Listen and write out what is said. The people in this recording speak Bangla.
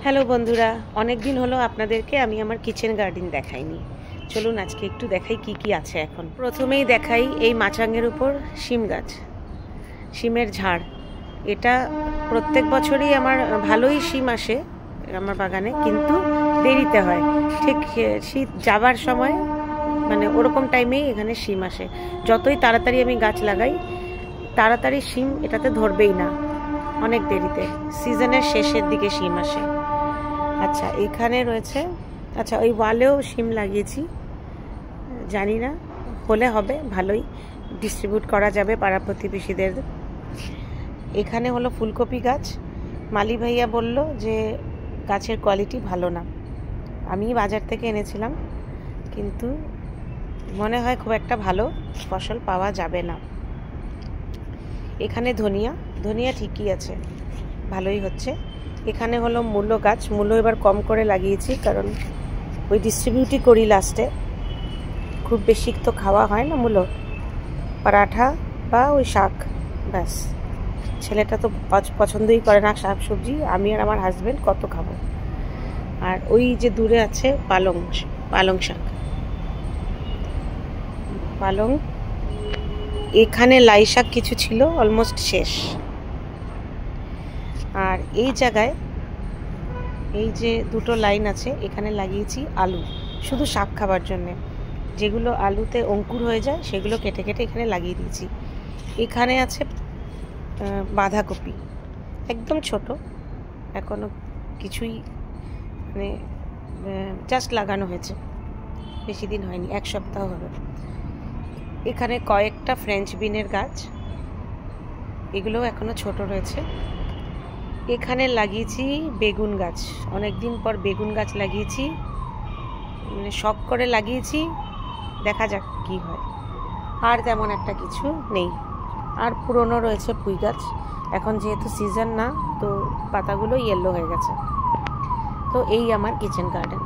হ্যালো বন্ধুরা, অনেক দিন হলো আপনাদেরকে আমি আমার কিচেন গার্ডেন দেখাইনি। চলুন আজকে একটু দেখাই কি কি আছে। এখন প্রথমেই দেখাই এই মাচাঙ্গের উপর শিম গাছ, শিমের ঝাড়। এটা প্রত্যেক বছরই আমার ভালোই শিম আসে আমার বাগানে, কিন্তু দেরিতে হয়। ঠিক শীত যাবার সময় মানে ওরকম টাইমেই এখানে শিম আসে। যতই তাড়াতাড়ি আমি গাছ লাগাই, তাড়াতাড়ি শিম এটাতে ধরবেই না, অনেক দেরিতে, সিজনের শেষের দিকে শিম আসে। আচ্ছা, এখানে রয়েছে, আচ্ছা ওই ওয়ালেও শিম লাগিয়েছি, জানি না হলে হবে, ভালোই ডিস্ট্রিবিউট করা যাবে পাড়া প্রতিবেশীদের। এখানে হলো ফুলকপি গাছ। মালি ভাইয়া বলল যে গাছের কোয়ালিটি ভালো না, আমি বাজার থেকে এনেছিলাম, কিন্তু মনে হয় খুব একটা ভালো ফসল পাওয়া যাবে না। এখানে ধনিয়া, ধনিয়া ঠিকই আছে, ভালোই হচ্ছে। এখানে হলো মূলো গাছ, মূলো এবার কম করে লাগিয়েছি, কারণ ওই ডিস্ট্রিবিউটই করি লাস্টে, খুব বেশি তো খাওয়া হয় না মূলো, পরাঠা বা ওই শাক, ব্যাস। ছেলেটা তো পছন্দই করে না শাক সবজি, আমি আর আমার হাজব্যান্ড কত খাবো। আর ওই যে দূরে আছে পালং শাক, পালং। এখানে লাই শাক কিছু ছিল, অলমোস্ট শেষ। আর এই জায়গায় এই যে দুটো লাইন আছে, এখানে লাগিয়েছি আলু, শুধু শাক খাবার জন্যে। যেগুলো আলুতে অঙ্কুর হয়ে যায় সেগুলো কেটে কেটে এখানে লাগিয়ে দিয়েছি। এখানে আছে বাঁধাকপি, একদম ছোট, এখনো কিছুই মানে জাস্ট লাগানো হয়েছে, বেশি দিন হয়নি, এক সপ্তাহ হবে। এখানে কয়েকটা ফ্রেঞ্চ বিনের গাছ, এগুলো এখনো ছোট রয়েছে। এখানে লাগিয়েছি বেগুন গাছ, অনেক দিন পর বেগুন গাছ লাগিয়েছি, মানে শখ করে লাগিয়েছি, দেখা যাক কি হয়। আর তেমন একটা কিছু নেই। আর পুরনো রয়েছে পুঁই গাছ, এখন যেহেতু সিজন না, তো পাতাগুলো ইয়েলো হয়ে গেছে। তো এই আমার কিচেন গার্ডেন।